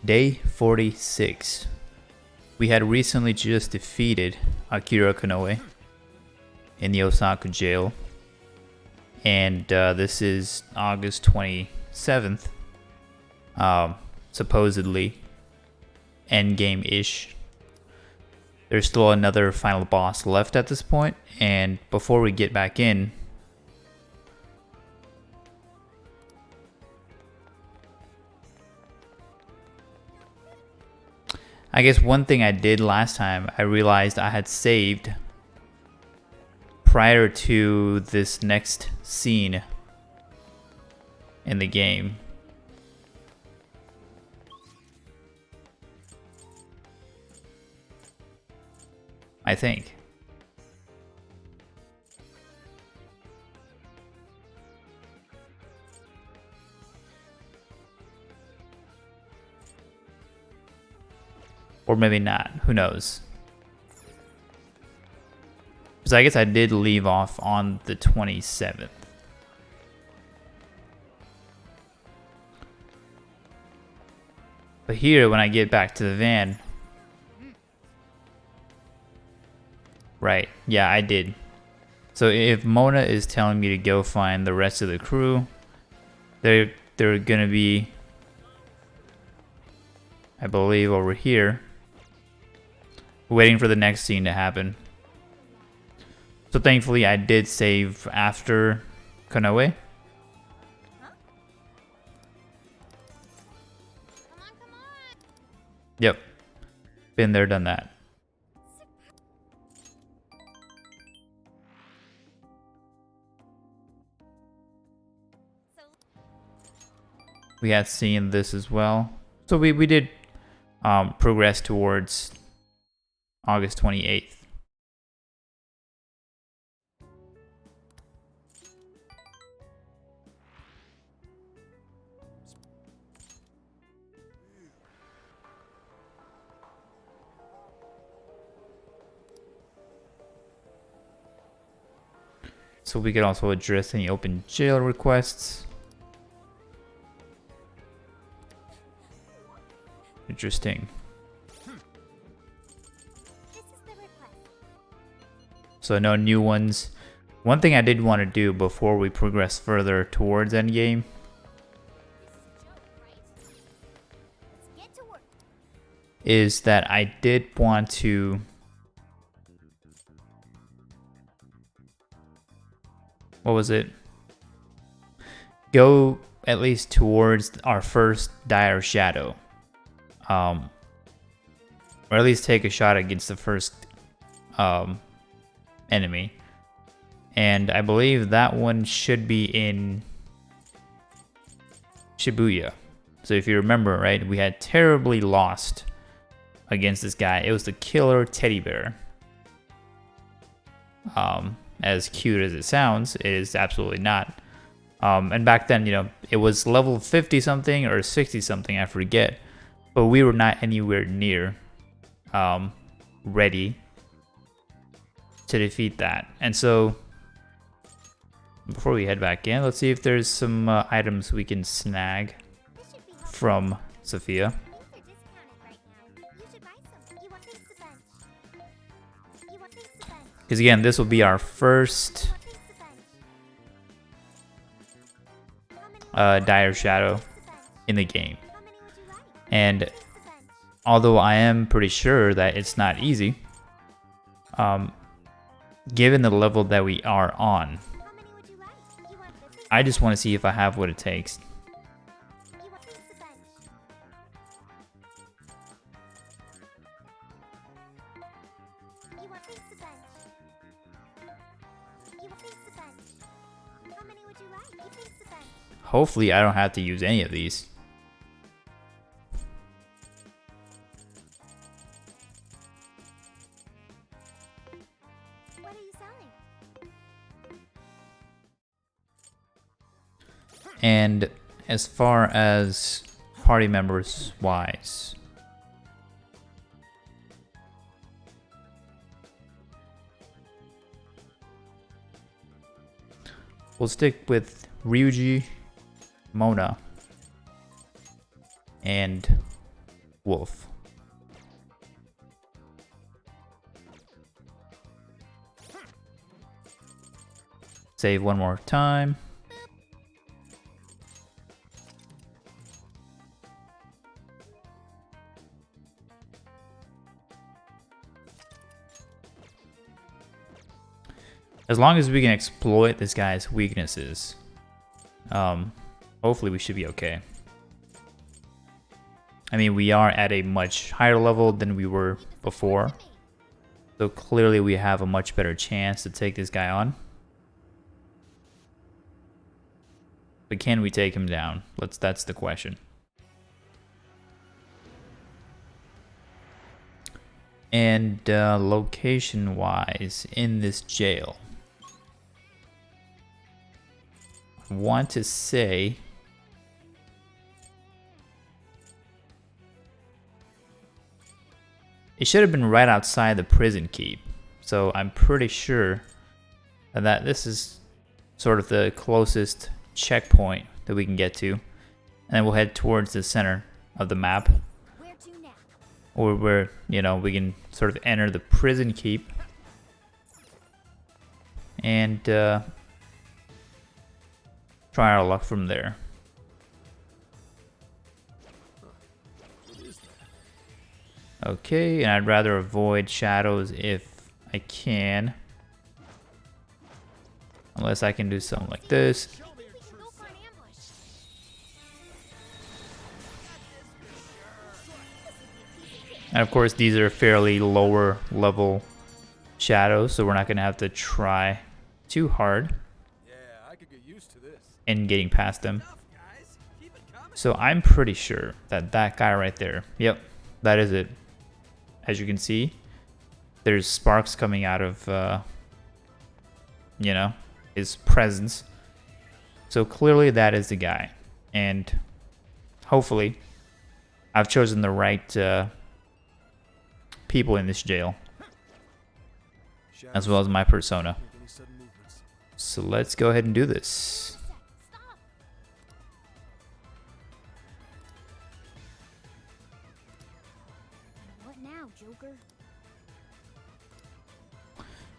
Day 46. We had recently just defeated Akira Konoe in the Osaka jail. And this is August 27th. Supposedly endgame-ish. There's still another final boss left at this point, and before we get back in, I guess one thing I did last time, I realized I had saved prior to this next scene in the game. I think. Or maybe not, who knows? Because I guess I did leave off on the 27th. But here, when I get back to the van... Right, yeah, I did. So if Mona is telling me to go find the rest of the crew, they're gonna be, I believe, over here, waiting for the next scene to happen. So thankfully I did save after Konoe. Yep, been there, done that. We had seen this as well. So we did progress towards August 28th. So we could also address any open jail requests. Interesting. So no new ones. One thing I did want to do before we progress further towards endgame is that I did want to go at least towards our first dire shadow. Or at least take a shot against the first enemy. And I believe that one should be in Shibuya. So if you remember, right, we had terribly lost against this guy. It was the killer teddy bear. As cute as it sounds, it is absolutely not. And back then, you know, it was level 50 something or 60 something, I forget. But we were not anywhere near ready to defeat that. And so, before we head back in, let's see if there's some items we can snag from Sophia. Because again, this will be our first dire shadow in the game. And although I am pretty sure that it's not easy, given the level that we are on, I just want to see if I have what it takes. Hopefully I don't have to use any of these. And as far as party members wise, we'll stick with Ryuji, Mona, and wolf. Save one more time. As long as we can exploit this guy's weaknesses, hopefully we should be okay. I mean, we are at a much higher level than we were before, so clearly we have a much better chance to take this guy on. But can we take him down? That's the question. And location-wise, in this jail, I want to say it should have been right outside the prison keep. So I'm pretty sure that this is sort of the closest checkpoint that we can get to. And then we'll head towards the center of the map. Or where, you know, we can sort of enter the prison keep. And try our luck from there. Okay, and I'd rather avoid shadows if I can. Unless I can do something like this. And of course, these are fairly lower level shadows, so we're not going to have to try too hard in getting past them. So I'm pretty sure that that guy right there, yep, that is it. As you can see, there's sparks coming out of, you know, his presence. So clearly that is the guy. And hopefully I've chosen the right people in this jail, as well as my persona. So let's go ahead and do this. What now, Joker?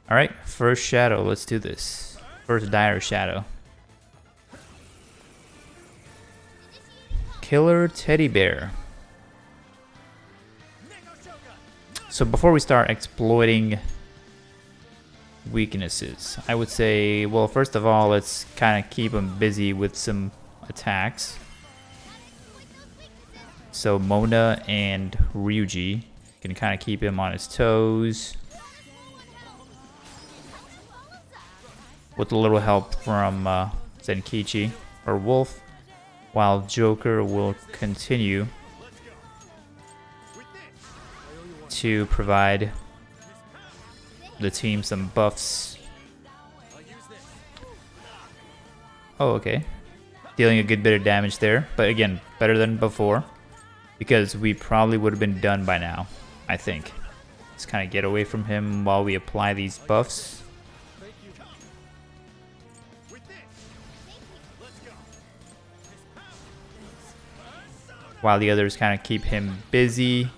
All right, first shadow. Let's do this. First dire shadow. Killer teddy bear. So before we start exploiting weaknesses, I would say, well, first of all, let's kind of keep him busy with some attacks. So Mona and Ryuji can kind of keep him on his toes. With a little help from Zenkichi or Wolf, while Joker will continue to provide the team some buffs. Oh, okay. Dealing a good bit of damage there, but again, better than before, because we probably would have been done by now, I think. Let's kind of get away from him while we apply these buffs. While the others kind of keep him busy.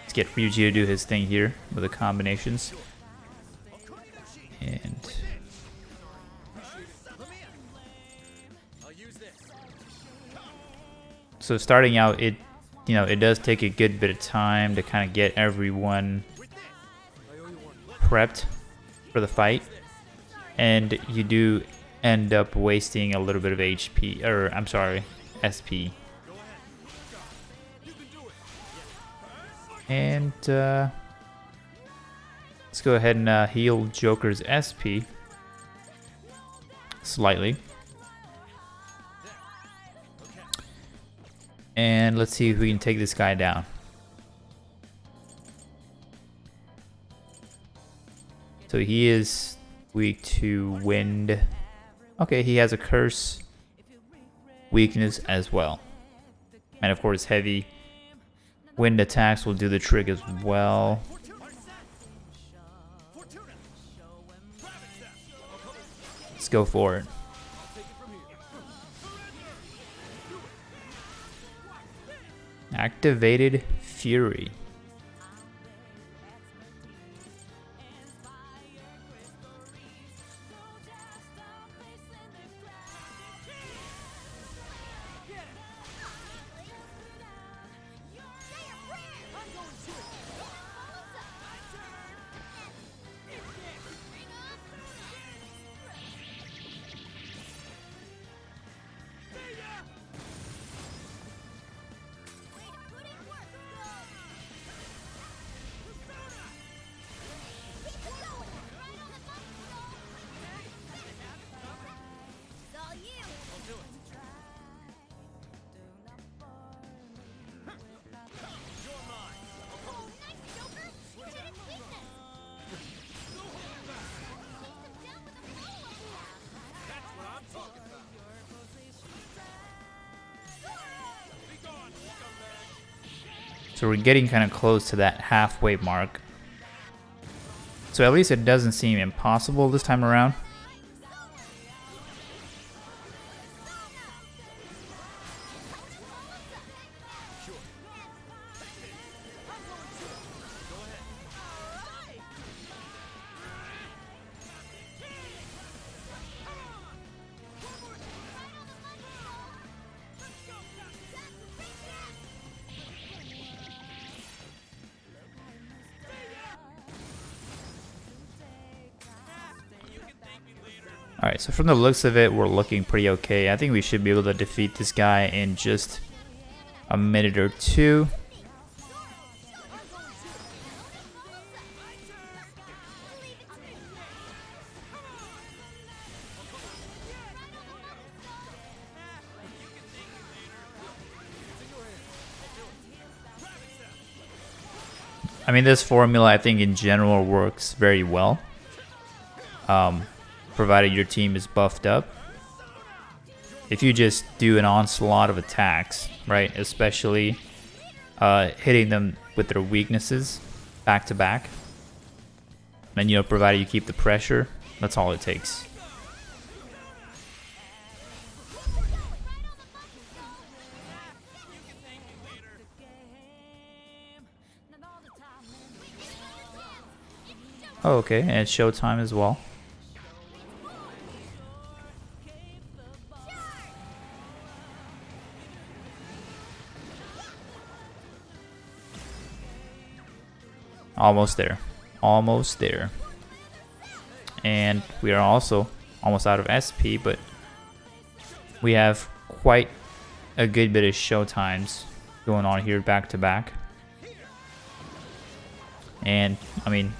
Let's get Ryuji to do his thing here with the combinations. And so starting out, it does take a good bit of time to kind of get everyone prepped for the fight, and you do end up wasting a little bit of HP, or I'm sorry, SP. And let's go ahead and heal Joker's SP slightly. And let's see if we can take this guy down. So he is weak to wind. Okay, he has a curse weakness as well. And of course, heavy wind attacks will do the trick as well. Let's go for it. Activated Fury. So we're getting kind of close to that halfway mark. So at least it doesn't seem impossible this time around. Alright, so from the looks of it, we're looking pretty okay. I think we should be able to defeat this guy in just a minute or two. I mean, this formula, I think, in general works very well. Provided your team is buffed up. If you just do an onslaught of attacks, right, especially hitting them with their weaknesses back to back, and, you know, provided you keep the pressure, that's all it takes. Oh, okay, and it's Showtime as well. Almost there. Almost there. And we are also almost out of SP, but we have quite a good bit of Showtimes going on here back to back. And, I mean,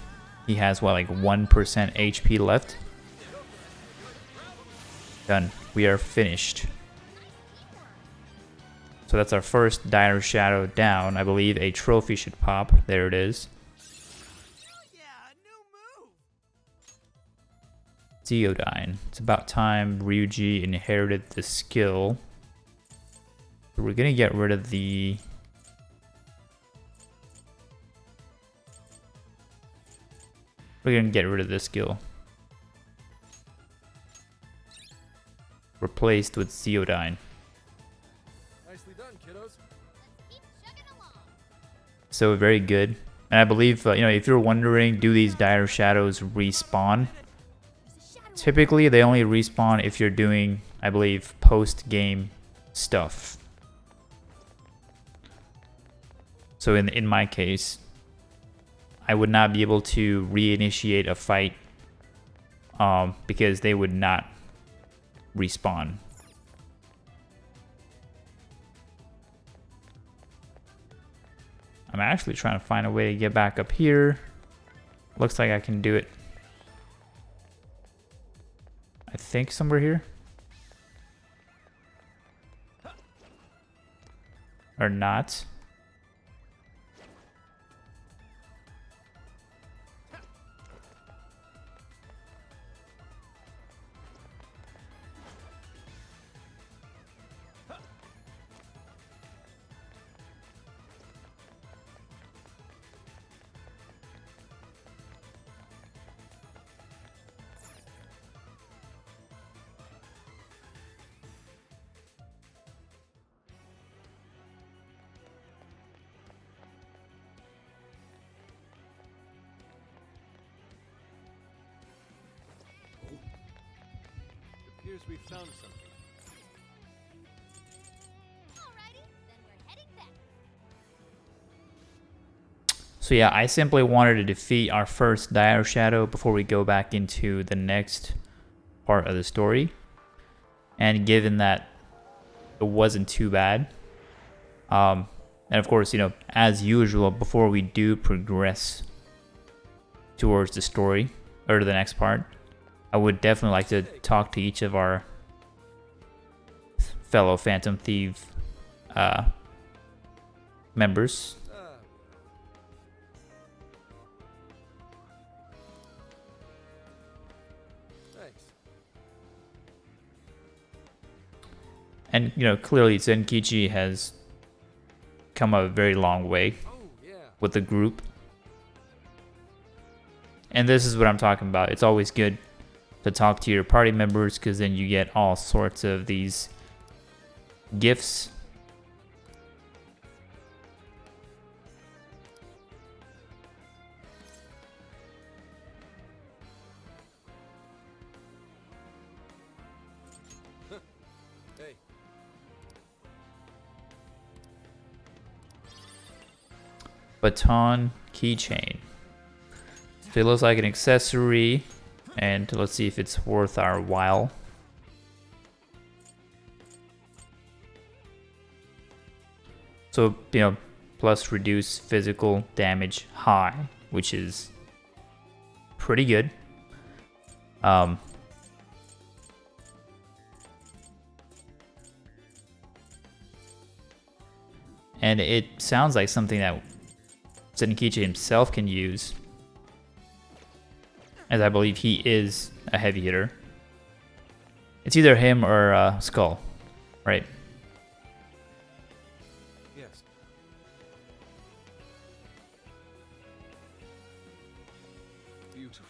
he has, what, like 1% HP left? Done. We are finished. So that's our first Dire Shadow down. I believe a trophy should pop. There it is. Theodine. It's about time Ryuji inherited the skill. So we're gonna get rid of the... We're gonna get rid of this skill. Replaced with Theodine. Nicely done, kiddos. So very good. And I believe, you know, if you're wondering, do these Dire Shadows respawn? Typically, they only respawn if you're doing, I believe, post-game stuff. So in my case, I would not be able to reinitiate a fight because they would not respawn. I'm actually trying to find a way to get back up here. Looks like I can do it. I think somewhere here. Or not. appears we've found something. Alrighty, then we're heading back. So yeah, I simply wanted to defeat our first Dire Shadow before we go back into the next part of the story. And given that it wasn't too bad, and of course, you know, as usual, before we do progress towards the story or the next part, I would definitely like to talk to each of our fellow Phantom Thief members. Thanks. And, you know, clearly Zenkichi has come a very long way Oh, yeah. with the group. And this is what I'm talking about. It's always good to talk to your party members because then you get all sorts of these gifts. Hey. Baton keychain. So it looks like an accessory, and let's see if it's worth our while. So, you know, plus reduce physical damage high, which is pretty good. And it sounds like something that Zenkichi himself can use, as I believe he is a heavy hitter. It's either him or Skull, right? Yes. Beautiful.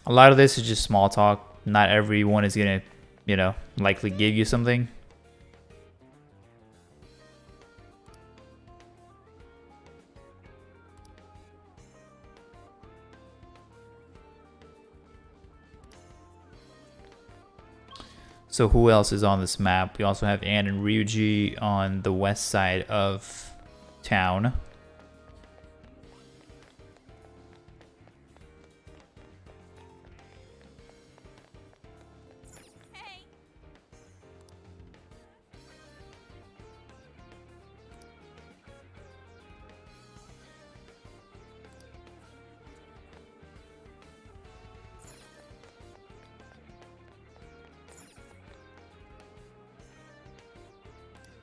A lot of this is just small talk. Not everyone is gonna, you know, likely give you something. So who else is on this map? We also have Ann and Ryuji on the west side of town. Hey,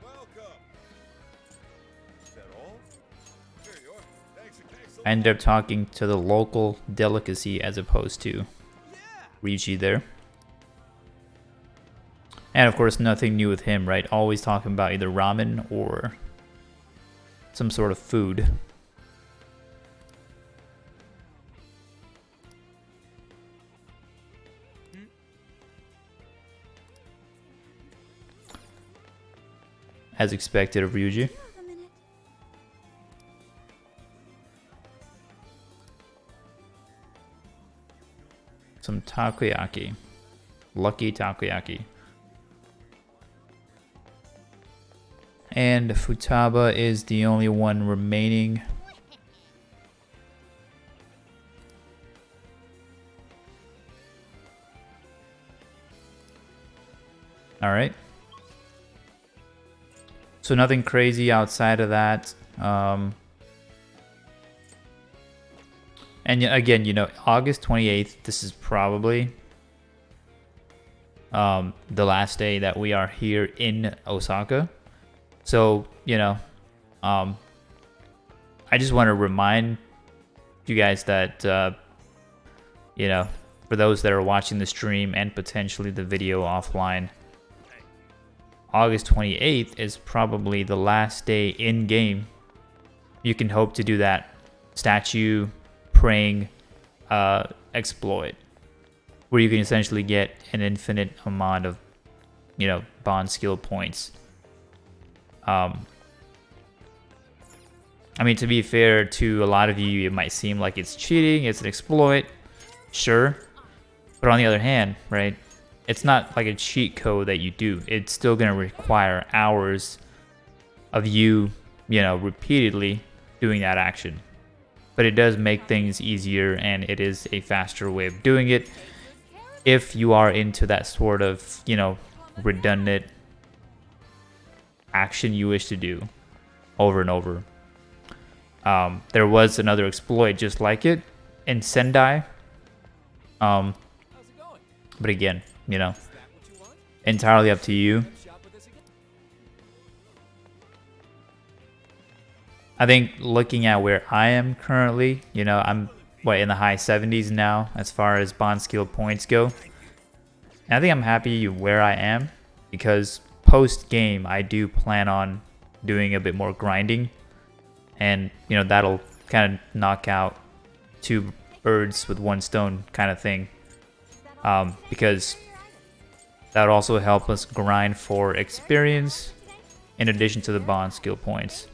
Welcome. Is that all? Here you are. Thanks I ended up talking to the local delicacy as opposed to Ryuji there. And of course, nothing new with him, right? Always talking about either ramen or some sort of food. As expected of Ryuji. have a minute. Some takoyaki. Lucky Takoyaki. And Futaba is the only one remaining. Alright. So nothing crazy outside of that. And again, you know, August 28th, this is probably the last day that we are here in Osaka. So, you know, I just want to remind you guys that, you know, for those that are watching the stream and potentially the video offline, August 28th is probably the last day in game. You can hope to do that statue praying exploit, where you can essentially get an infinite amount of, you know, bond skill points. I mean, to be fair to a lot of you, it might seem like it's cheating, it's an exploit, sure. But on the other hand, right, it's not like a cheat code that you do. It's still going to require hours of you, you know, repeatedly doing that action. But it does make things easier, and it is a faster way of doing it if you are into that sort of, you know, redundant action you wish to do over and over. There was another exploit just like it in Sendai. But again, you know, entirely up to you. I think looking at where I am currently, you know, I'm in the high 70s now as far as bond skill points go. And I think I'm happy where I am because post game I do plan on doing a bit more grinding, and you know that'll kind of knock out two birds with one stone kind of thing, because that would also help us grind for experience in addition to the bond skill points.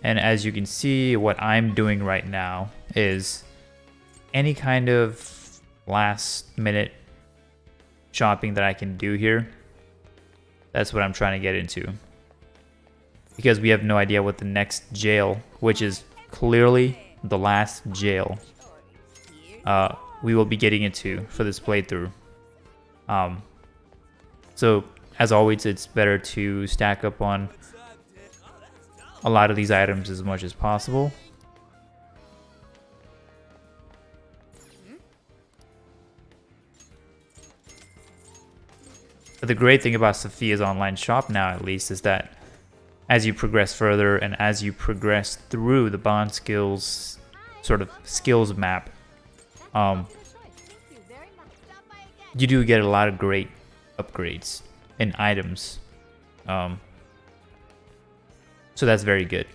And as you can see, what I'm doing right now is any kind of last minute shopping that I can do here. That's what I'm trying to get into. Because we have no idea what the next jail, which is clearly the last jail, we will be getting into for this playthrough. So as always, it's better to stack up on a lot of these items as much as possible. But the great thing about Sophia's online shop now, at least, is that as you progress further and as you progress through the bond skills sort of skills map, you do get a lot of great upgrades in items. So that's very good.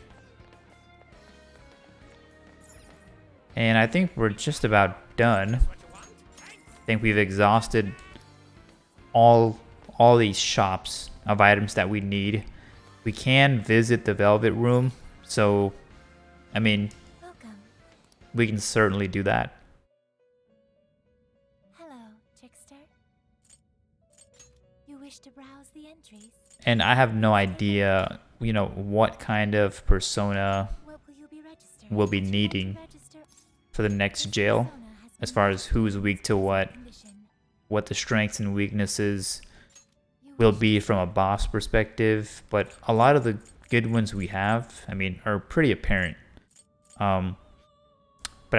And I think we're just about done. I think we've exhausted all these shops of items that we need. We can visit the Velvet Room, so I mean, we can certainly do that. Hello, trickster. You wish to browse the entries? And I have no idea, you know, what kind of persona we'll be needing for the next jail, as far as who's weak to what the strengths and weaknesses will be from a boss perspective. But a lot of the good ones we have, I mean, are pretty apparent. But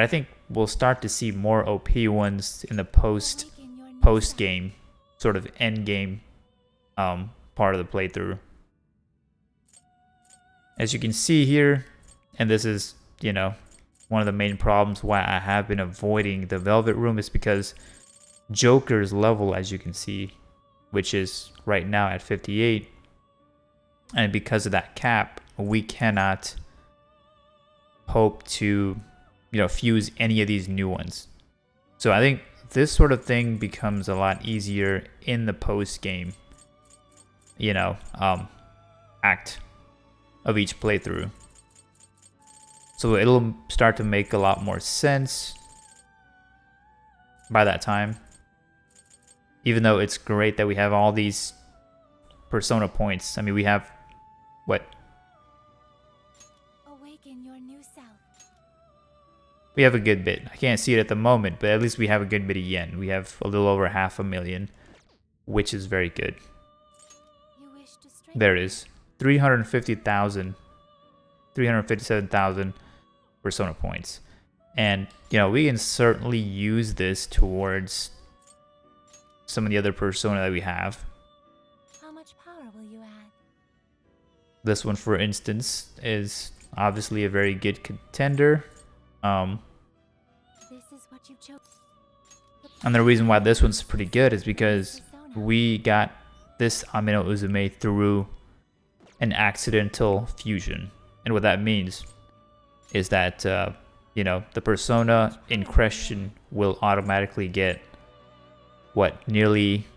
I think we'll start to see more OP ones in the post game, sort of end game part of the playthrough. As you can see here, and this is, you know, one of the main problems why I have been avoiding the Velvet Room, is because Joker's level, as you can see, which is right now at 58, and because of that cap, we cannot hope to, you know, fuse any of these new ones. So I think this sort of thing becomes a lot easier in the post game, you know, act of each playthrough. So it'll start to make a lot more sense by that time. Even though it's great that we have all these persona points. I mean, we have what? Awaken your new self. We have a good bit. I can't see it at the moment, but at least we have a good bit of yen. We have a little over 500,000, which is very good. There it is. 350,000, 357,000 persona points. And, you know, we can certainly use this towards some of the other persona that we have. How much power will you add? This one, for instance, is obviously a very good contender. This is what you chose. And the reason why this one's pretty good is because we got this Amino Uzume through an accidental fusion. And what that means is that, you know, the persona in question will automatically get, what, nearly,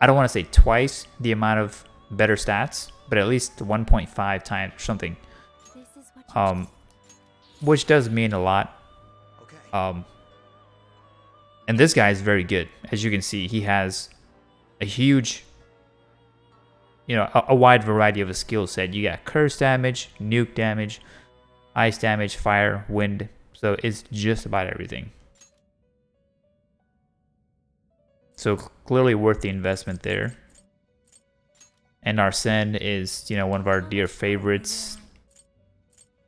I don't want to say twice the amount of better stats, but at least 1.5 times or something. This is what you Which does mean a lot. Okay. And this guy is very good. As you can see, he has a huge, a wide variety of a skill set. You got curse damage, nuke damage, ice damage, fire, wind. So it's just about everything. So clearly worth the investment there. And Arsene is, one of our dear favorites.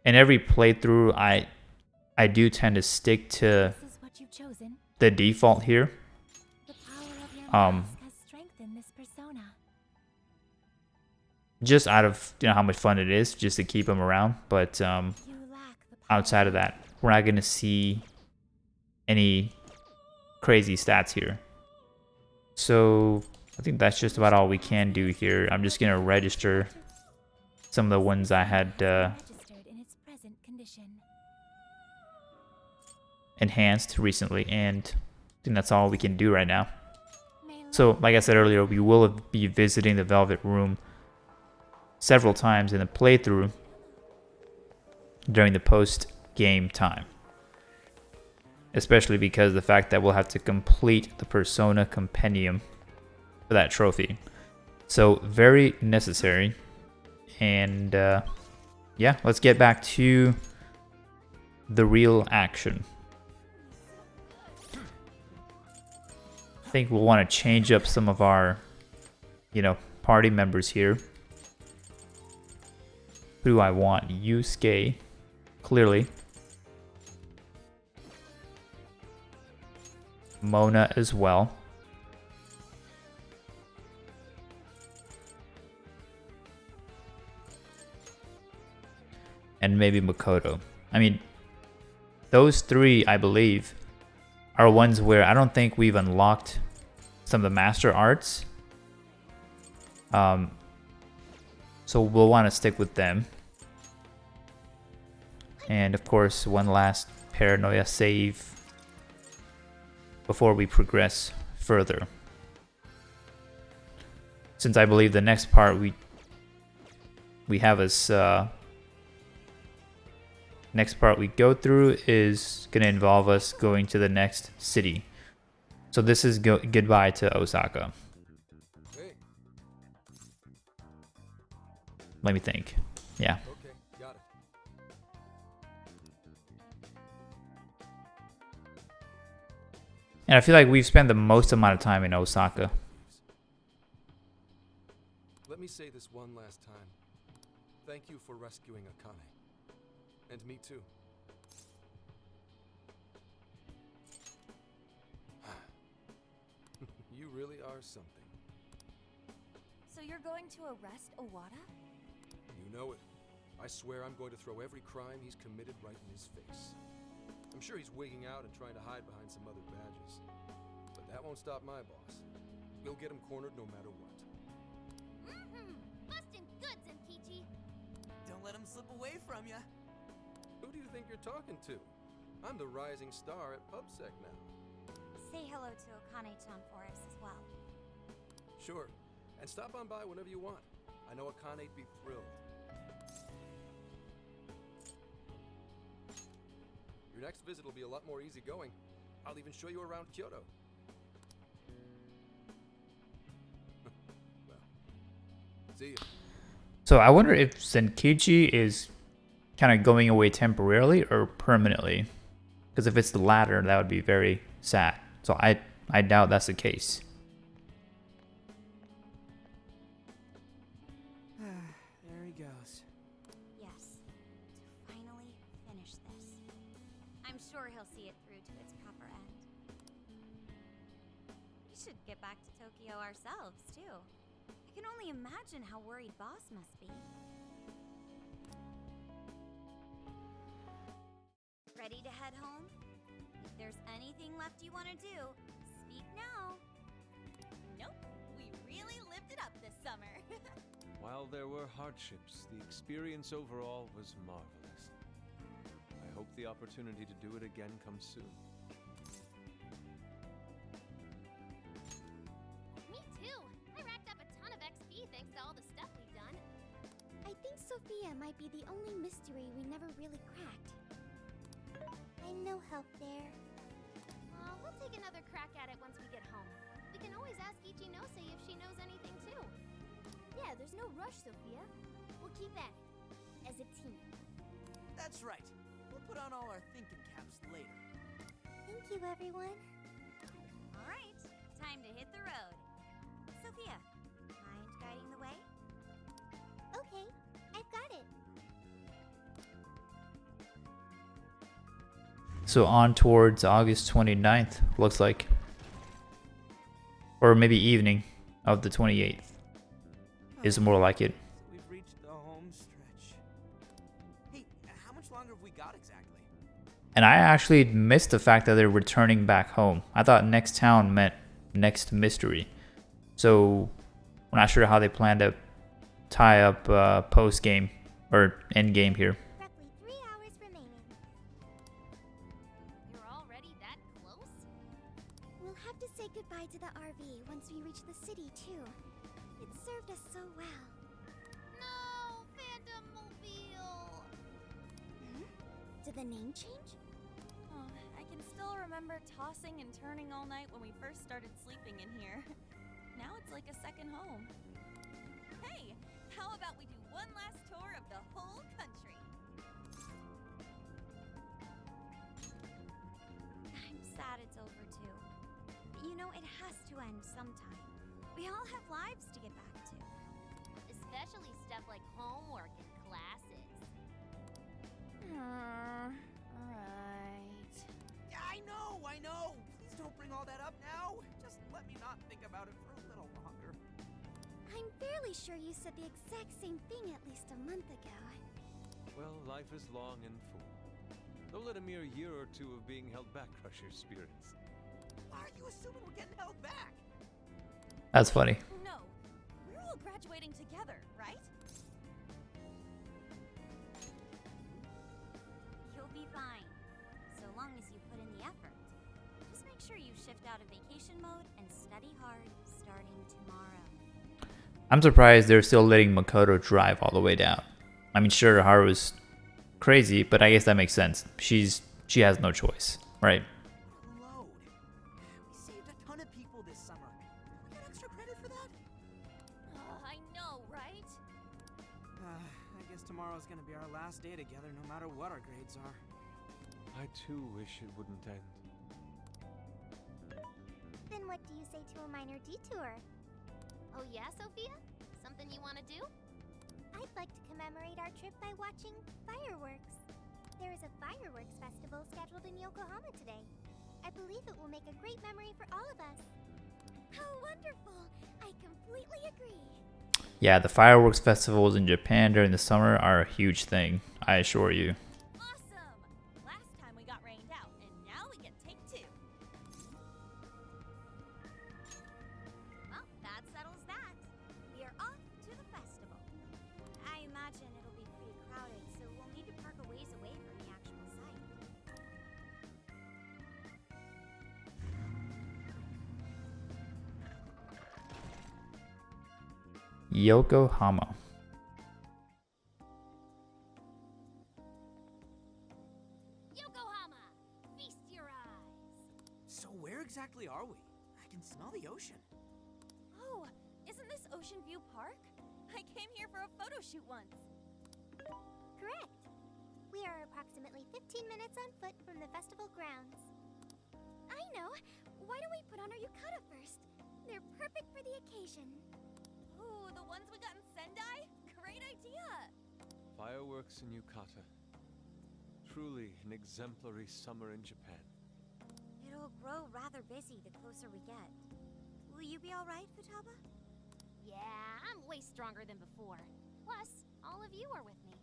In every playthrough, I do tend to stick to This is what you've chosen. the default here. The power of your Um, mask has strengthened this persona. Just out of how much fun it is just to keep him around. But You lack the power outside of that, we're not gonna see any crazy stats here. So I think that's just about all we can do here. I'm just gonna register some of the ones I had registered in its present condition. enhanced recently, and I think that's all we can do right now. May So like I said earlier, we will be visiting the Velvet Room several times in the playthrough during the post-game time. Especially because of the fact that we'll have to complete the Persona Compendium for that trophy. So very necessary. And yeah, let's get back to the real action. I think we'll want to change up some of our, party members here. Who do I want? Yusuke, clearly. Mona as well. And maybe Makoto. I mean, those three, I believe, are ones where I don't think we've unlocked some of the master arts. So we'll want to stick with them. And of course, one last paranoia save before we progress further. Since I believe the next part we have as next part we go through is going to involve us going to the next city. So this is goodbye to Osaka. Hey. Let me think. Yeah. Okay. Got it. And I feel like we've spent the most amount of time in Osaka. Let me say this one last time. Thank you for rescuing Akane. And me too. You really are something. So you're going to arrest Owada? You know it. I swear I'm going to throw every crime he's committed right in his face. I'm sure he's wigging out and trying to hide behind some other badges. But that won't stop my boss. We'll get him cornered no matter what. Busting goods, Enkichi. Don't let him slip away from you. Who do you think you're talking to? I'm the rising star at PubSec now. Say hello to Akane-chan for us as well. Sure. And stop on by whenever you want. I know Akane'd be thrilled. Your next visit will be a lot more easygoing. I'll even show you around Kyoto. Well, see you. So I wonder if Zenkichi is kind of going away temporarily or permanently. Because if it's the latter, that would be very sad. So I doubt that's the case. There he goes. Yes, to finally finish this. I'm sure he'll see it through to its proper end. We should get back to Tokyo ourselves, too. I can only imagine how worried Boss must be. Ready to head home? If there's anything left you want to do, speak now. Nope, we really lived it up this summer. While there were hardships, the experience overall was marvelous. I hope the opportunity to do it again comes soon. Me too. I racked up a ton of XP thanks to all the stuff we've done. and Sophia might be the only mystery we never really cracked. I'm no help there. We'll take another crack at it once we get home. We can always ask Ichinose if she knows anything too. Yeah, there's no rush, Sophia. We'll keep at it. As a team. That's right. We'll put on all our thinking caps later. Thank you, everyone. Alright, time to hit the road. Sophia, mind guiding the way? Okay, I've got it. So on towards August 29th, looks like. Or maybe evening of the 28th is more like it. So we've reached the home stretch. Hey, how much longer have we got exactly? And I actually missed the fact that they're returning back home. I thought next town meant next mystery. So we're not sure how they plan to tie up post game or end game here. Roughly 3 hours remaining. You're already that close? We'll have to say goodbye to the RV once we reach the city, too. It served us so well. No, Phantom Mobile! Did the name change? Oh, I can still remember tossing and turning all night when we first started sleeping in here. Now it's like a second home. Hey, how about we do one last tour of the whole country? I'm sad it's over too. But you know, it has to end sometime. We all have lives to get back to. Especially stuff like homework and classes. Alright. Yeah, I know! Please don't bring all that up now. Just let me not think about it for a little longer. I'm fairly sure you said the exact same thing at least a month ago. Well, life is long and full. Don't let a mere year or two of being held back crush your spirits. Why are you assuming we're getting held back? That's funny. No, we're all graduating together, right? You'll be fine, so long as you put in the effort. Just make sure you shift out of vacation mode and study hard starting tomorrow. I'm surprised they're still letting Makoto drive all the way down. I mean, sure, Haru's crazy, but I guess that makes sense. She has no choice, right? Load. We saved a ton of people this summer. We got extra credit for that? I know, right? I guess tomorrow's gonna be our last day together no matter what our grades are. I too wish it wouldn't end. Then what do you say to a minor detour? Oh yeah, Sophia? Something you want to do? I'd like to commemorate our trip by watching fireworks. There is a fireworks festival scheduled in Yokohama today. I believe it will make a great memory for all of us. How wonderful! I completely agree. Yeah, the fireworks festivals in Japan during the summer are a huge thing, I assure you. Awesome! Last time we got rained out, and now we get take two. Well, that settles that. We are off to the festival. I imagine it'll be pretty crowded, so we'll need to park a ways away from the actual site. Yokohama. Yokohama! Feast your eyes! So where exactly are we? I can smell the ocean. Oh, isn't this Ocean View Park? I came here for a photo shoot once. Correct. We are approximately 15 minutes on foot from the festival grounds. I know. Why don't we put on our yukata first? They're perfect for the occasion. Ooh, the ones we got in Sendai? Great idea! Fireworks in Yukata. Truly an exemplary summer in Japan. It'll grow rather busy the closer we get. Will you be alright, Futaba? Yeah, I'm way stronger than before. Plus, all of you are with me.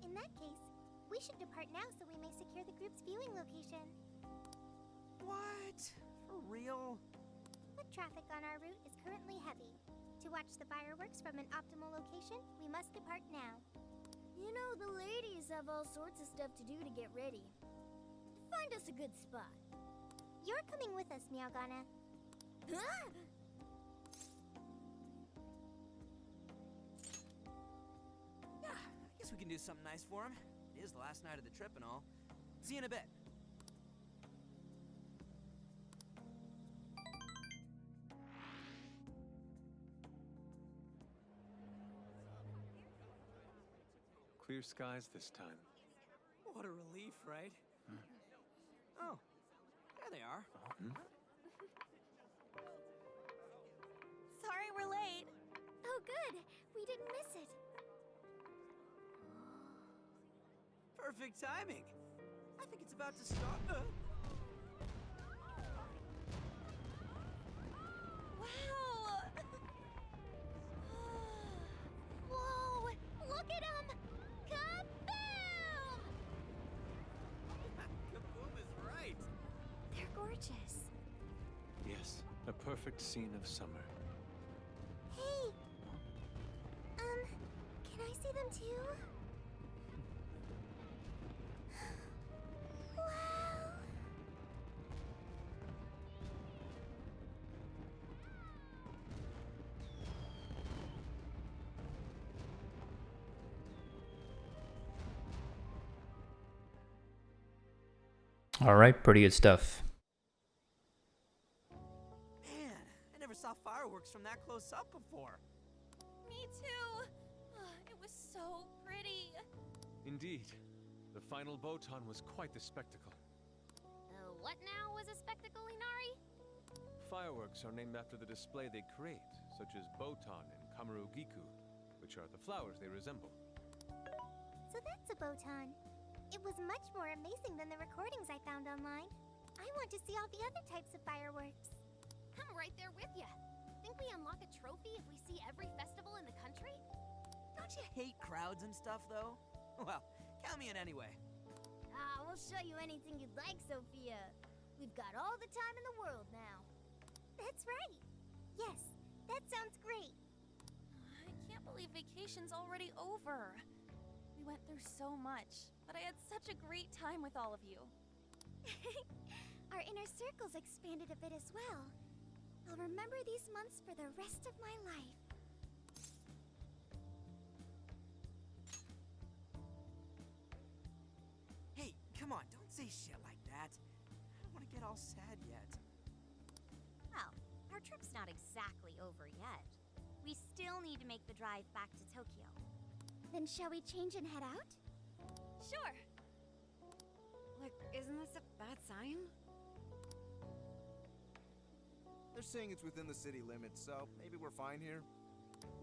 In that case, we should depart now so we may secure the group's viewing location. What? For real? Foot traffic on our route is currently heavy. To watch the fireworks from an optimal location, we must depart now. You know, the ladies have all sorts of stuff to do to get ready. Find us a good spot. You're coming with us, Miyagana. guess we can do something nice for him. It is the last night of the trip and all. See you in a bit. Clear skies this time. What a relief, right? Oh, there they are. Sorry we're late. Oh, good. We didn't miss it. Perfect timing. I think it's about to start. Wow! Whoa! Look at them! Kaboom! Kaboom is right. They're gorgeous. Yes, a perfect scene of summer. Hey! Can I see them too? Wow! All right, pretty good stuff. Man, I never saw fireworks from that close up before. Me too. It was so pretty. Indeed. The final Botan was quite the spectacle. What now was a spectacle, Inari? Fireworks are named after the display they create, such as Botan and Kamarugiku, which are the flowers they resemble. So that's a Botan. It was much more amazing than the recordings I found online. I want to see all the other types of fireworks. I'm right there with you. Think we unlock a trophy if we see every festival in the country? Don't you hate crowds and stuff, though? Well, count me in anyway. We'll show you anything you'd like, Sophia. We've got all the time in the world now. That's right. Yes, that sounds great. I can't believe vacation's already over. We went through so much, but I had such a great time with all of you. Our inner circle's expanded a bit as well. I'll remember these months for the rest of my life. Hey, come on, don't say shit like that. I don't want to get all sad yet. Well, our trip's not exactly over yet. We still need to make the drive back to Tokyo. Then shall we change and head out? Sure. Like, isn't this a bad sign? They're saying it's within the city limits, so maybe we're fine here.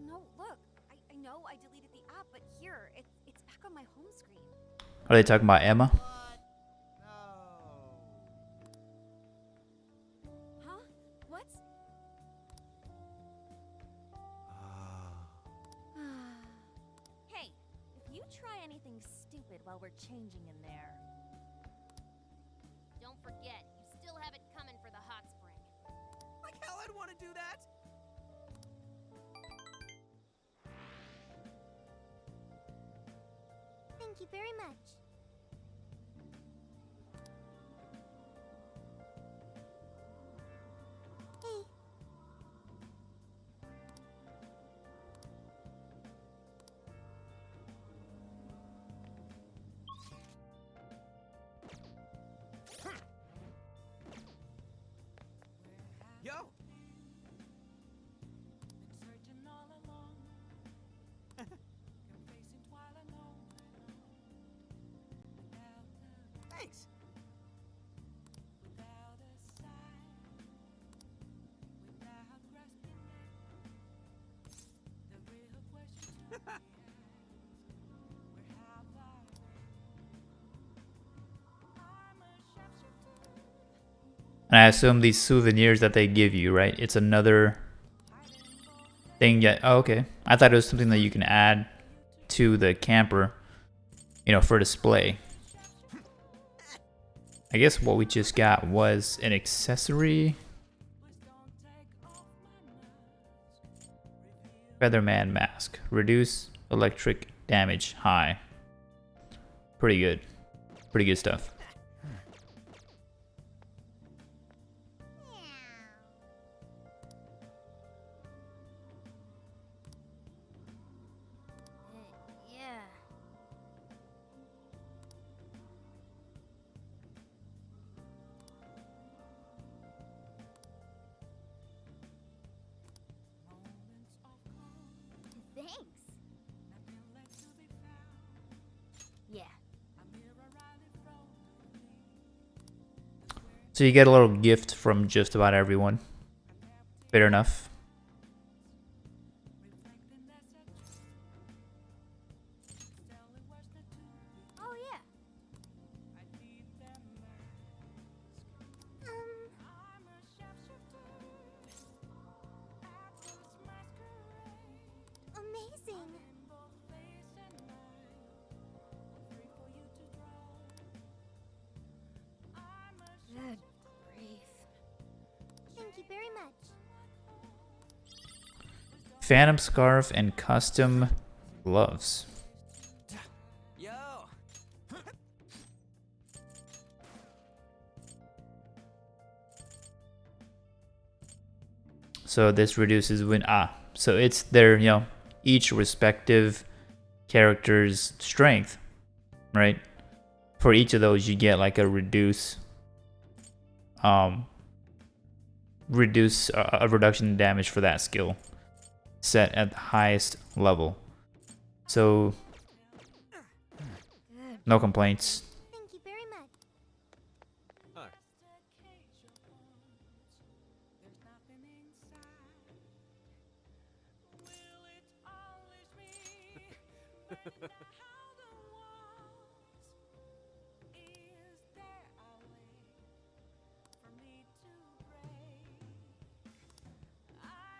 No, look. I know I deleted the app, but here, it's back on my home screen. Are they talking about Emma? What? No. Huh? What? Hey, if you try anything stupid while we're changing in there. Don't forget, you still have it coming for the hot spring. Like hell I'd want to do that. Thank you very much. Hey. Yo! Thanks. And I assume these souvenirs that they give you, right? It's another thing yet. Oh, okay. I thought it was something that you can add to the camper, you know, for display. I guess what we just got was an accessory. Featherman mask. Reduce electric damage high. Pretty good. Pretty good stuff. Yeah. So you get a little gift from just about everyone. Fair enough. Oh yeah. Amazing. Good grief. Thank you very much. Phantom scarf and custom gloves. Yo! So this reduces when so it's their, each respective character's strength, right? For each of those you get like a reduce a reduction in damage for that skill set at the highest level. So no complaints. Thank you very much. Hi.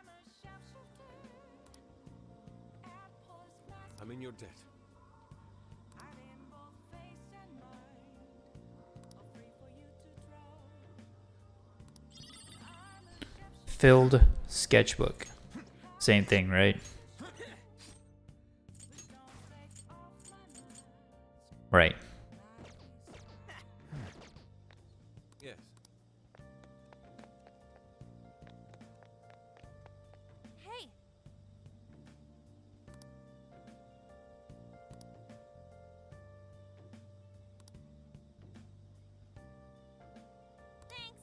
I'm in your debt. Filled sketchbook. Same thing, right? Right. Yes. Hey, thanks.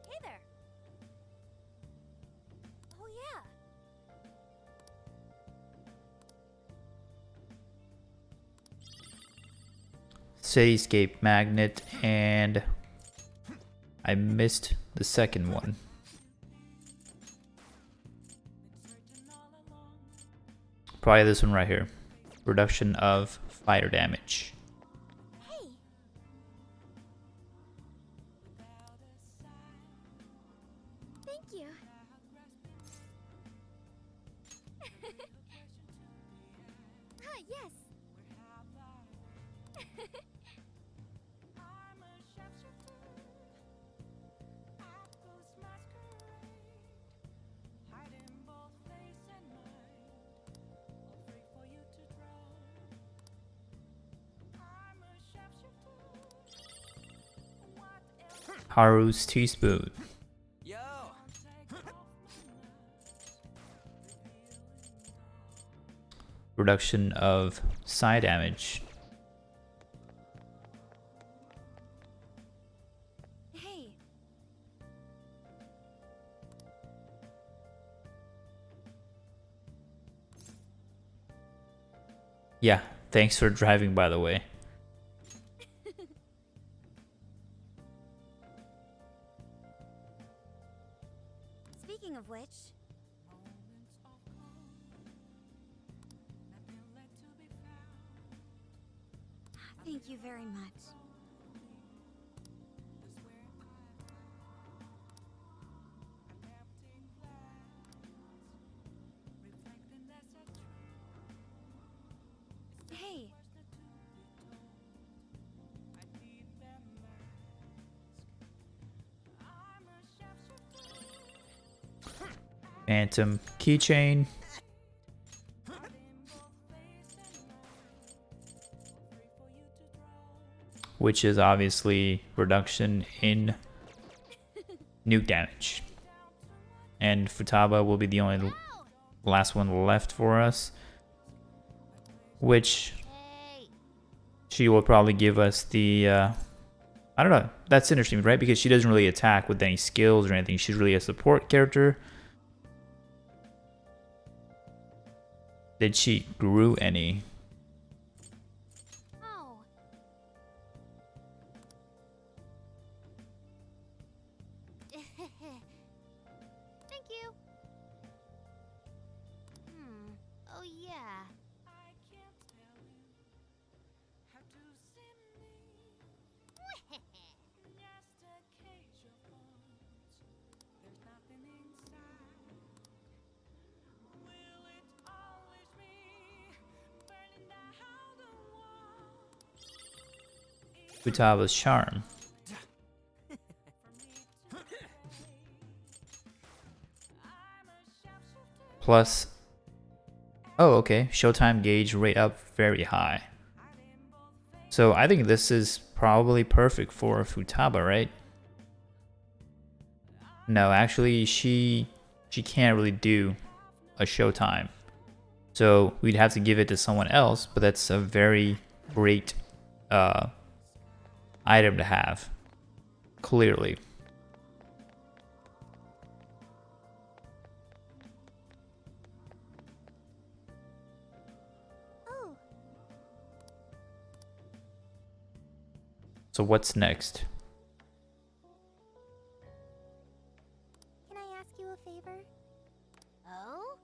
Hey there. Oh yeah. Cityscape magnet, and I missed the second one. Probably this one right here. Reduction of fire damage. Hey. Thank you. Yes. Haru's teaspoon. Yo! Reduction of side damage. Hey, Yeah, thanks for driving, by the way. speaking of which, thank you very much. Hey, Phantom keychain. Which is obviously reduction in nuke damage. And Futaba will be the only last one left for us. Which Hey. she will probably give us the I don't know. That's interesting, right? Because she doesn't really attack with any skills or anything. She's really a support character. Did she grew any? Oh. Thank you. Oh yeah. Futaba's charm. Plus, oh, okay. Showtime gauge rate up very high. So I think this is probably perfect for Futaba, right? No, actually, she can't really do a Showtime. So we'd have to give it to someone else, but that's a very great item to have, clearly. Oh. So what's next? Can I ask you a favor? Oh?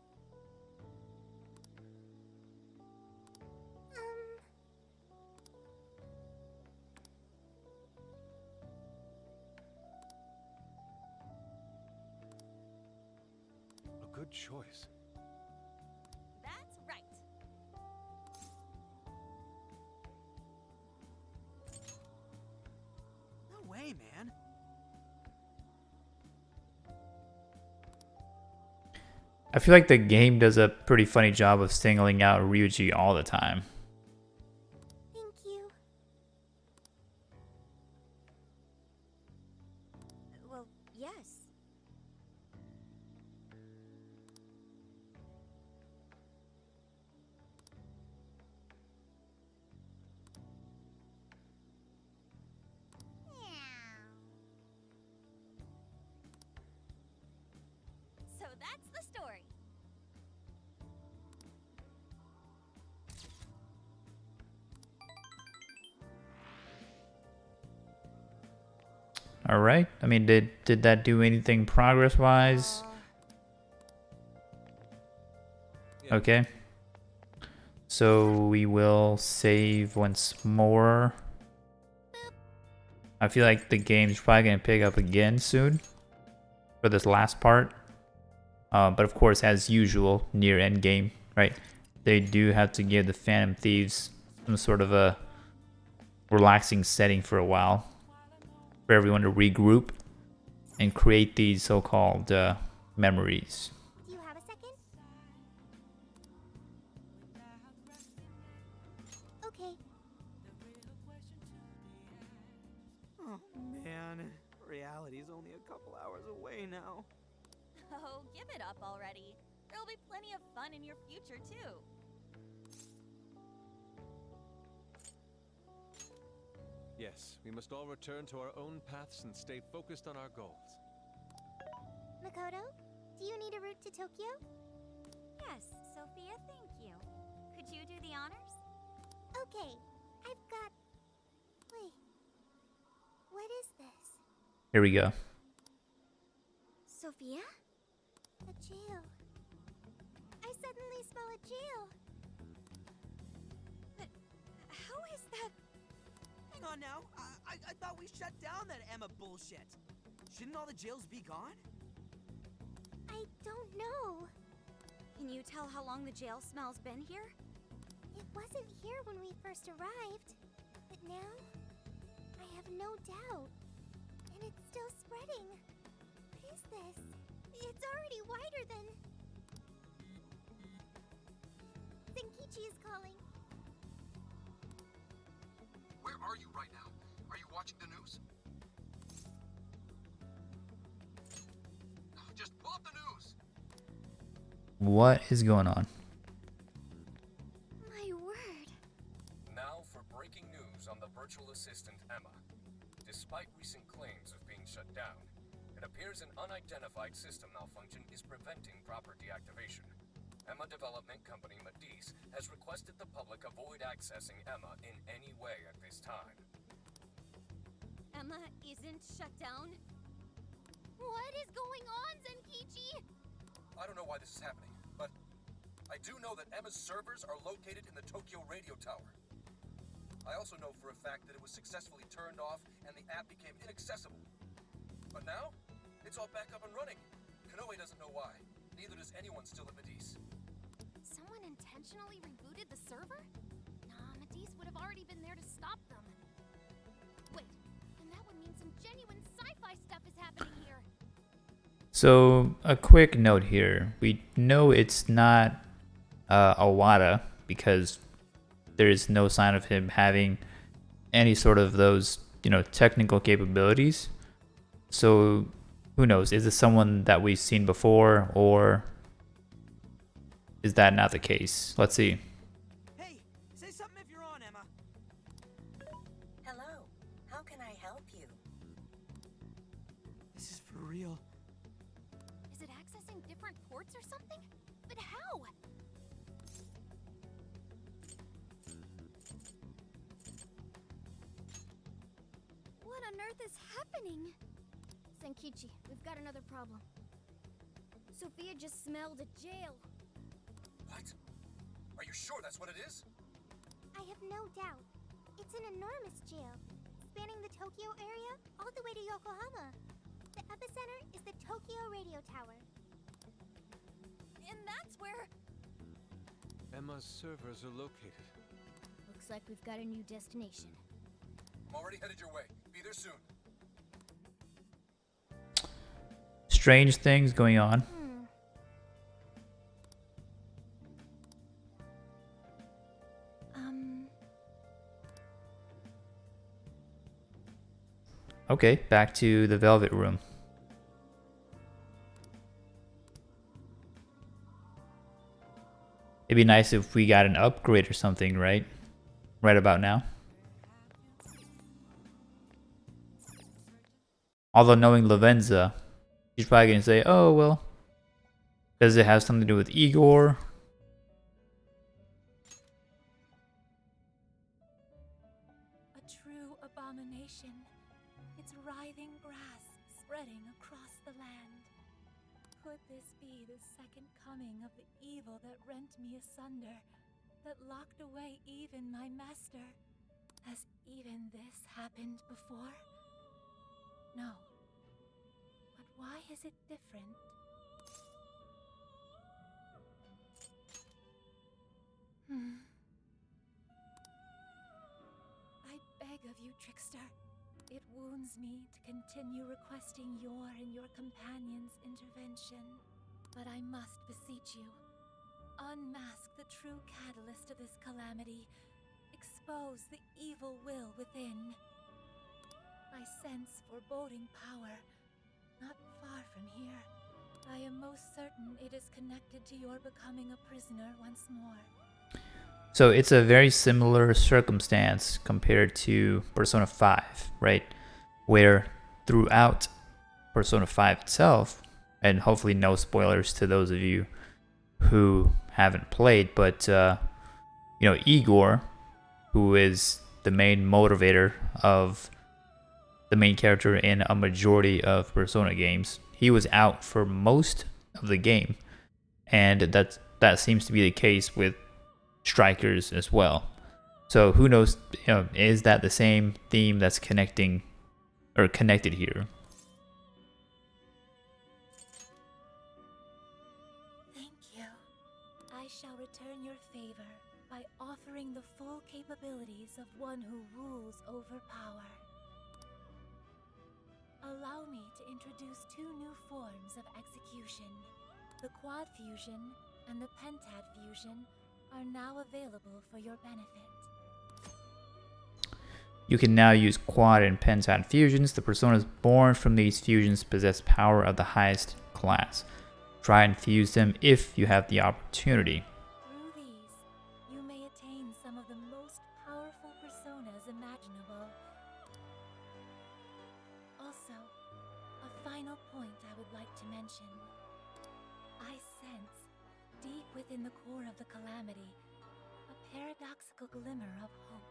A good choice. That's right. No way, man. I feel like the game does a pretty funny job of singling out Ryuji all the time. Thank you. Well, yes. So that's the story. All right. I mean, did that do anything progress-wise? Yeah. Okay. So we will save once more. I feel like the game's probably gonna pick up again soon for this last part. But of course, as usual, near end game, right? They do have to give the Phantom Thieves some sort of a relaxing setting for a while, for everyone to regroup and create these so-called memories. Do you have a second? Okay. Oh, man. Reality's only a couple hours away now. Oh, give it up already. There'll be plenty of fun in your future, too. Yes, we must all return to our own paths and stay focused on our goals. Makoto, do you need a route to Tokyo? Yes, Sophia, thank you. Could you do the honors? Okay, I've got... Wait. What is this? Here we go. Sophia? A jail. I suddenly smell a jail. But how is that? Hang on now. I thought we shut down that Emma bullshit. Shouldn't all the jails be gone? I don't know. Can you tell how long the jail smell's been here? It wasn't here when we first arrived. But now, I have no doubt. And it's still spreading. What is this? It's already wider than... Senkichi is calling. Where are you right now? Are you watching the news? Just pull up the news. What is going on? My word. Now for breaking news on the virtual assistant Emma. Despite recent claims of being shut down, it appears an unidentified system malfunction is preventing proper deactivation. Emma development company Matisse has requested the public avoid accessing Emma in any way at this time. Emma isn't shut down? What is going on, Zenkichi? I don't know why this is happening, but I do know that Emma's servers are located in the Tokyo radio tower. I also know for a fact that it was successfully turned off and the app became inaccessible. But now, it's all back up and running. Konoe doesn't know why. Neither does anyone still at Matisse. Someone intentionally rebooted the server? Nah, Matisse would have already been there to stop them. Wait, then that would mean some genuine sci-fi stuff is happening here. So a quick note here. We know it's not Awada because there's no sign of him having any sort of those, technical capabilities. So who knows? Is this someone that we've seen before, or is that not the case? Let's see. Hey, say something if you're on, Emma. Hello, how can I help you? This is for real. Is it accessing different ports or something? But how? What on earth is happening? Zenkichi, we've got another problem. Sophia just smelled a jail. What? Are you sure that's what it is? I have no doubt. It's an enormous jail, spanning the Tokyo area all the way to Yokohama. The epicenter is the Tokyo radio tower. And that's where... Emma's servers are located. Looks like we've got a new destination. I'm already headed your way. Be there soon. Strange things going on. Okay, back to the Velvet Room. It'd be nice if we got an upgrade or something, right? Right about now. Although knowing Lavenza, she's probably gonna say, oh, well, does it have something to do with Igor? A true abomination. Its writhing grass spreading across the land. Could this be the second coming of the evil that rent me asunder, that locked away even my master? Has even this happened before? No. But why is it different? I beg of you, trickster. It wounds me to continue requesting your and your companion's intervention. But I must beseech you. Unmask the true catalyst of this calamity. Expose the evil will within. I sense foreboding power, not far from here. I am most certain it is connected to your becoming a prisoner once more. So it's a very similar circumstance compared to Persona 5, right? Where throughout Persona 5 itself, and hopefully no spoilers to those of you who haven't played, but Igor, who is the main motivator of the main character in a majority of Persona games, he was out for most of the game, and that seems to be the case with Strikers as well. So who knows, is that the same theme that's connected here? Thank you. I shall return your favor by offering the full capabilities of one who rules over power. Allow me to introduce two new forms of execution. The quad fusion and the pentad fusion are now available for your benefit. You can now use quad and pentad fusions. The personas born from these fusions possess power of the highest class. Try and fuse them if you have the opportunity. Through these, you may attain some of the most powerful persona imaginable. Also, a final point I would like to mention. I sense, deep within the core of the calamity, a paradoxical glimmer of hope.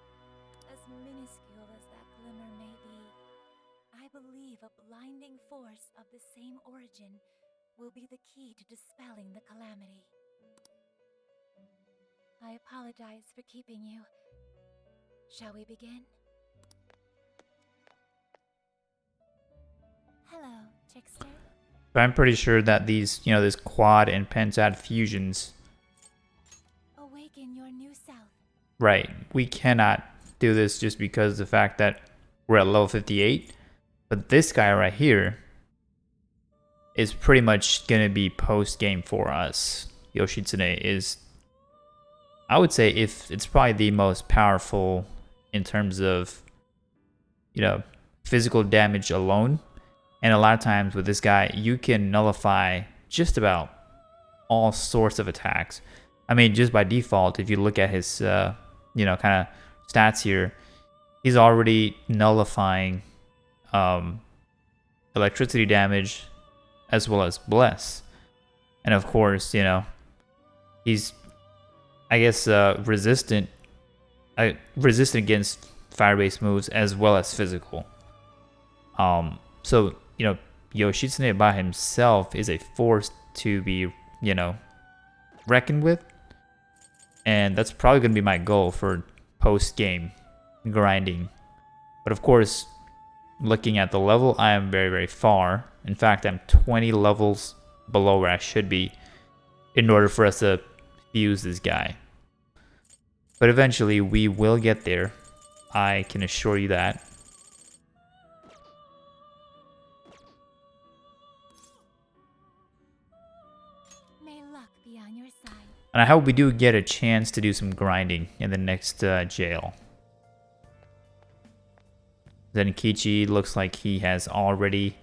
As minuscule as that glimmer may be, I believe a blinding force of the same origin will be the key to dispelling the calamity. I apologize for keeping you. Shall we begin? Hello, Trickster. But I'm pretty sure that these, this quad and pentad fusions. Awaken your new self. Right. We cannot do this just because of the fact that we're at level 58. But this guy right here is pretty much going to be post-game for us. Yoshitsune is, I would say, if it's probably the most powerful in terms of, physical damage alone. And a lot of times with this guy, you can nullify just about all sorts of attacks. I mean, just by default, if you look at his, kind of stats here, he's already nullifying electricity damage as well as bless. And of course, he's, I guess, resistant against fire-based moves as well as physical. So, Yoshitsune by himself is a force to be, reckoned with. And that's probably going to be my goal for post-game grinding. But of course, looking at the level, I am very, very far. In fact, I'm 20 levels below where I should be in order for us to fuse this guy. But eventually, we will get there. I can assure you that. May luck be on your side. And I hope we do get a chance to do some grinding in the next jail. Zenkichi looks like he has already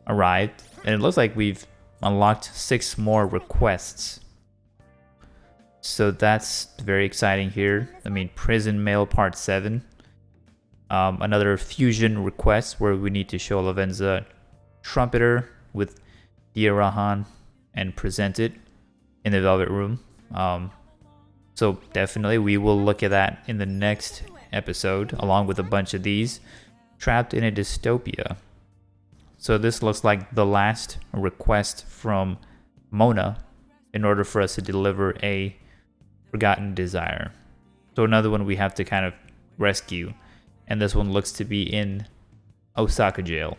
arrived. And it looks like we've unlocked 6 more requests. So that's very exciting here. I mean, Prison Mail Part 7. Another fusion request where we need to show Lavenza Trumpeter with Diarahan and present it in the Velvet Room. So definitely we will look at that in the next episode along with a bunch of these. Trapped in a Dystopia. So this looks like the last request from Mona in order for us to deliver a Forgotten Desire. So another one we have to kind of rescue. And this one looks to be in Osaka jail.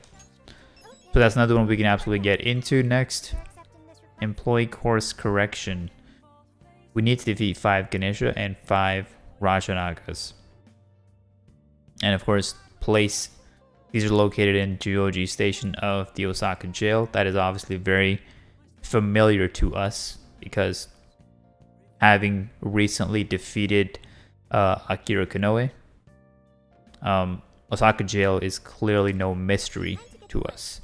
So that's another one we can absolutely get into next. Employee course correction. We need to defeat 5 Ganesha and 5 Rajanagas. And of course, place. These are located in Juyoji Station of the Osaka jail. That is obviously very familiar to us because having recently defeated Akira Konoe, Osaka jail is clearly no mystery to us.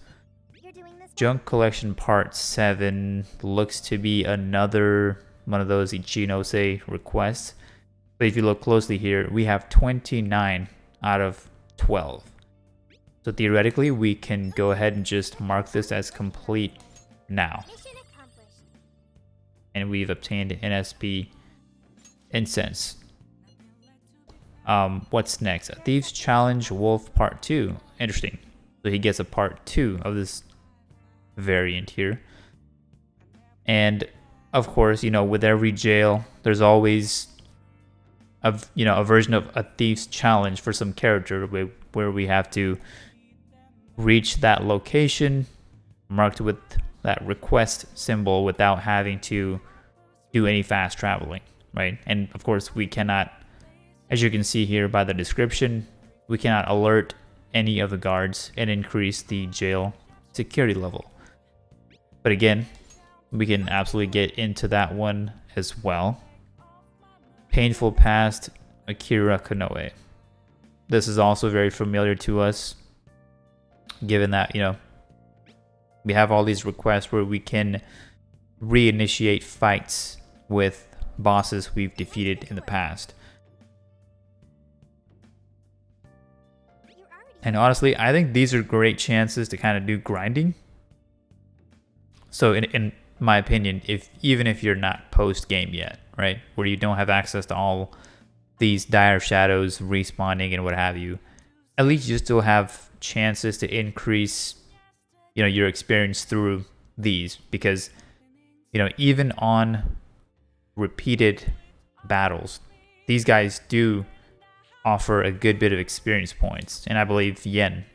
Junk Collection Part 7 looks to be another one of those Ichinose requests. But if you look closely here, we have 29 out of 12. So theoretically, we can go ahead and just mark this as complete now. And we've obtained NSP Incense. What's next? A Thieves Challenge Wolf Part 2. Interesting. So he gets a Part 2 of this variant here. And of course, with every jail, there's always a version of a Thieves Challenge for some character where we have to reach that location marked with that request symbol without having to do any fast traveling, right? And of course, we cannot, as you can see here by the description, we cannot alert any of the guards and increase the jail security level. But again, we can absolutely get into that one as well. Painful Past, Akira Konoe. This is also very familiar to us, given that, we have all these requests where we can reinitiate fights with bosses we've defeated in the past. And honestly, I think these are great chances to kind of do grinding. So in my opinion, even if you're not post game yet, right, where you don't have access to all these dire shadows respawning and what have you, at least you still have chances to increase, you know, your experience through these, because, you know, even on repeated battles, these guys do offer a good bit of experience points, and I believe yen,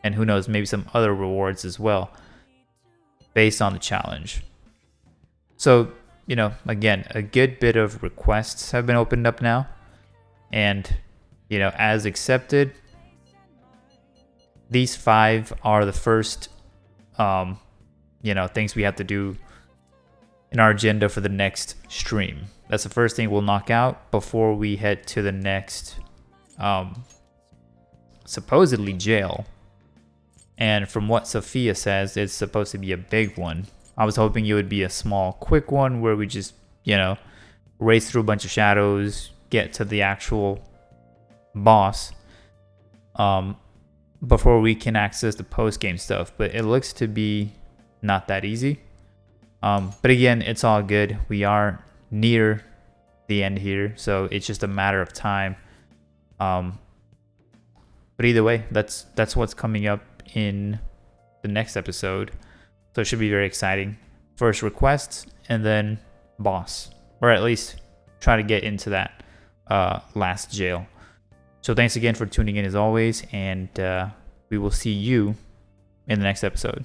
and who knows, maybe some other rewards as well, based on the challenge. So, you know, again, a good bit of requests have been opened up now, and, you know, as accepted, these 5 are the first, you know, things we have to do in our agenda for the next stream. That's the first thing we'll knock out before we head to the next, supposedly jail. And from what Sophia says, it's supposed to be a big one. I was hoping it would be a small, quick one where we just, you know, race through a bunch of shadows, get to the actual boss, before we can access the post-game stuff. But it looks to be not that easy. But again, it's all good. We are near the end here, so it's just a matter of time. But either way, that's what's coming up in the next episode. So it should be very exciting. First requests, and then boss, or at least try to get into that last jail. So thanks again for tuning in as always, and we will see you in the next episode.